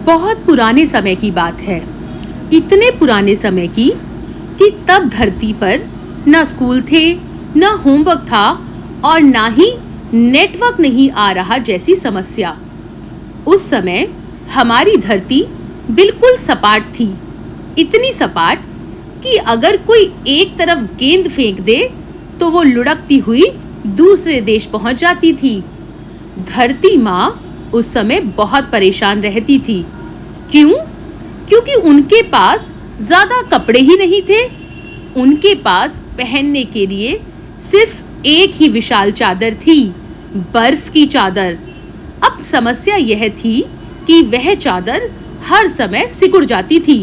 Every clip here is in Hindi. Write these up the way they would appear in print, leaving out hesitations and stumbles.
बहुत पुराने समय की बात है। इतने पुराने समय की कि तब धरती पर ना स्कूल थे, ना होमवर्क था और ना ही नेटवर्क नहीं आ रहा जैसी समस्या। उस समय हमारी धरती बिल्कुल सपाट थी, इतनी सपाट कि अगर कोई एक तरफ गेंद फेंक दे तो वो लुढ़कती हुई दूसरे देश पहुंच जाती थी। धरती माँ उस समय बहुत परेशान रहती थी। क्यों? क्योंकि उनके पास ज्यादा कपड़े ही नहीं थे। उनके पास पहनने के लिए सिर्फ एक ही विशाल चादर थी, बर्फ की चादर। अब समस्या यह थी कि वह चादर हर समय सिकुड़ जाती थी।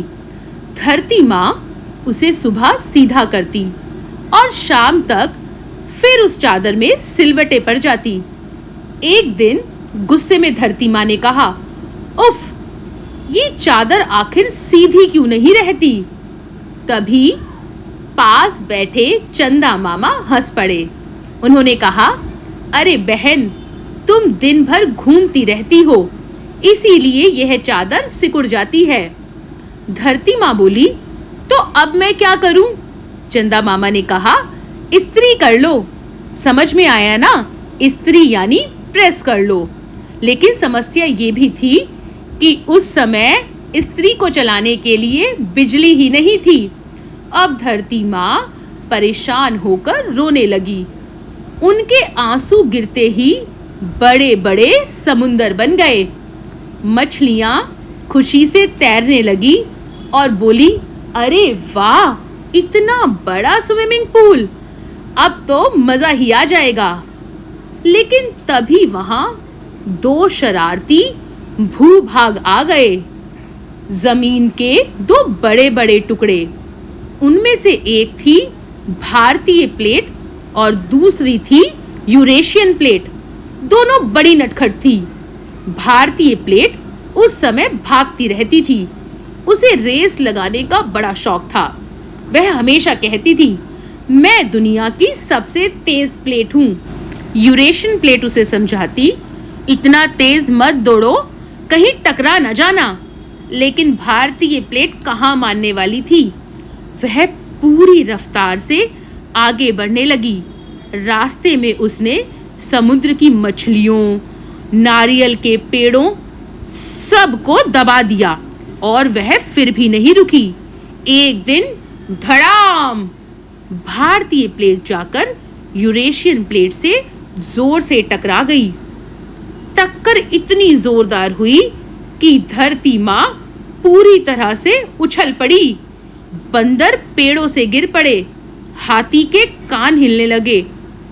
धरती माँ उसे सुबह सीधा करती और शाम तक फिर उस चादर में सिलवटें पड़ जाती। एक दिन गुस्से में धरती माँ ने कहा, उफ, ये चादर आखिर सीधी क्यों नहीं रहती? तभी पास बैठे चंदा मामा हंस पड़े। उन्होंने कहा, अरे बहन, तुम दिन भर घूमती रहती हो, इसीलिए यह चादर सिकुड़ जाती है। धरती माँ बोली, तो अब मैं क्या करूं? चंदा मामा ने कहा, इस्त्री कर लो। समझ में आया ना? इस्त्री यानी प्रेस कर लो। लेकिन समस्या ये भी थी कि उस समय इस्त्री को चलाने के लिए बिजली ही नहीं थी। अब धरती माँ परेशान होकर रोने लगी। उनके आंसू गिरते ही बड़े बड़े समुंदर बन गए। मछलियाँ खुशी से तैरने लगी और बोली, अरे वाह, इतना बड़ा स्विमिंग पूल, अब तो मजा ही आ जाएगा। लेकिन तभी वहां दो शरारती भूभाग आ गए। जमीन के दो बड़े बड़े टुकड़े, उनमें से एक थी भारतीय प्लेट और दूसरी थी यूरेशियन प्लेट। दोनों बड़ी नटखट थी। भारतीय प्लेट उस समय भागती रहती थी। उसे रेस लगाने का बड़ा शौक था। वह हमेशा कहती थी, मैं दुनिया की सबसे तेज प्लेट हूँ। यूरेशियन प्लेट उसे समझाती, इतना तेज मत दौड़ो, कहीं टकरा न जाना। लेकिन भारतीय प्लेट कहाँ मानने वाली थी। वह पूरी रफ्तार से आगे बढ़ने लगी। रास्ते में उसने समुद्र की मछलियों, नारियल के पेड़ों, सबको दबा दिया और वह फिर भी नहीं रुकी। एक दिन धड़ाम, भारतीय प्लेट जाकर यूरेशियन प्लेट से जोर से टकरा गई। टक्कर इतनी जोरदार हुई कि धरती माँ पूरी तरह से उछल पड़ी। बंदर पेड़ों से गिर पड़े, हाथी के कान हिलने लगे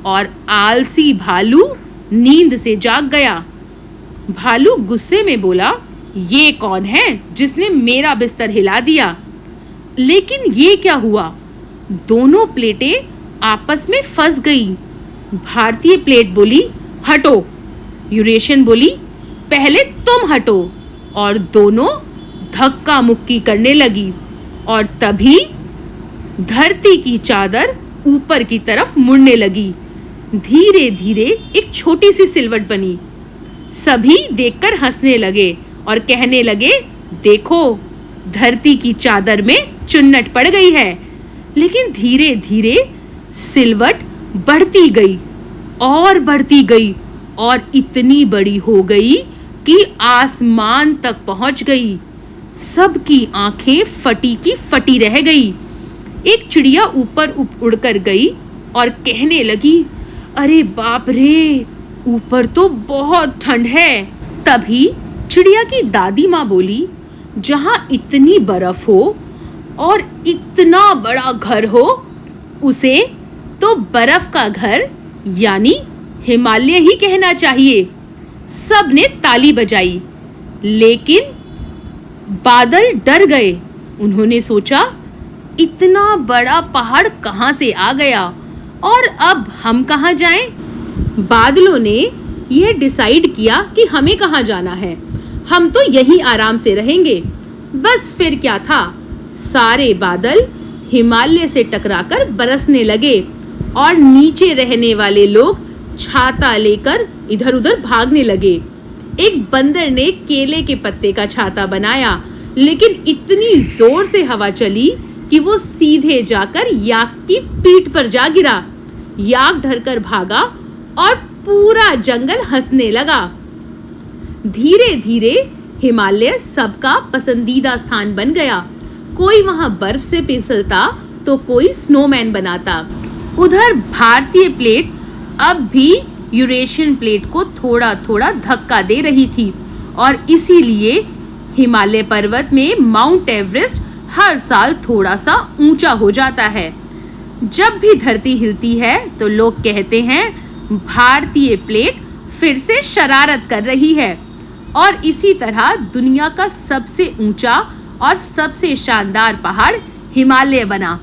और आलसी भालू नींद से जाग गया। भालू गुस्से में बोला, ये कौन है जिसने मेरा बिस्तर हिला दिया? लेकिन ये क्या हुआ? दोनों प्लेटें आपस में फंस गई। भारतीय प्लेट बोली, हटो। यूरेशियन बोली, पहले तुम हटो। और दोनों धक्का मुक्की करने लगी और तभी धरती की चादर ऊपर की तरफ मुड़ने लगी। धीरे धीरे एक छोटी सी सिलवट बनी। सभी देखकर हंसने लगे और कहने लगे, देखो, धरती की चादर में चुन्नट पड़ गई है। लेकिन धीरे धीरे सिलवट बढ़ती गई और बढ़ती गई और इतनी बड़ी हो गई कि आसमान तक पहुंच गई। सबकी आंखें फटी की फटी रह गई। एक चिड़िया ऊपर उड़कर गई और कहने लगी, अरे बाप रे, ऊपर तो बहुत ठंड है। तभी चिड़िया की दादी माँ बोली, जहां इतनी बर्फ हो और इतना बड़ा घर हो, उसे तो बर्फ का घर यानी हिमालय ही कहना चाहिए। सब ने ताली बजाई, लेकिन बादल डर गए। उन्होंने सोचा, इतना बड़ा पहाड़ कहाँ से आ गया और अब हम कहाँ जाएं? बादलों ने यह डिसाइड किया कि हमें कहाँ जाना है, हम तो यहीं आराम से रहेंगे। बस फिर क्या था, सारे बादल हिमालय से टकराकर बरसने लगे और नीचे रहने वाले लोग छाता लेकर इधर उधर भागने लगे। एक बंदर ने केले के पत्ते का छाता बनाया, लेकिन इतनी जोर से हवा चली कि वो सीधे जाकर याक की पीठ पर जा गिरा। याक डरकर भागा और पूरा जंगल हंसने लगा। धीरे धीरे हिमालय सबका पसंदीदा स्थान बन गया। कोई वहां बर्फ से फिसलता तो कोई स्नोमैन बनाता। उधर भारतीय प्लेट अब भी यूरेशियन प्लेट को थोड़ा थोड़ा धक्का दे रही थी और इसीलिए हिमालय पर्वत में माउंट एवरेस्ट हर साल थोड़ा सा ऊंचा हो जाता है। जब भी धरती हिलती है तो लोग कहते हैं भारतीय प्लेट फिर से शरारत कर रही है। और इसी तरह दुनिया का सबसे ऊंचा और सबसे शानदार पहाड़ हिमालय बना।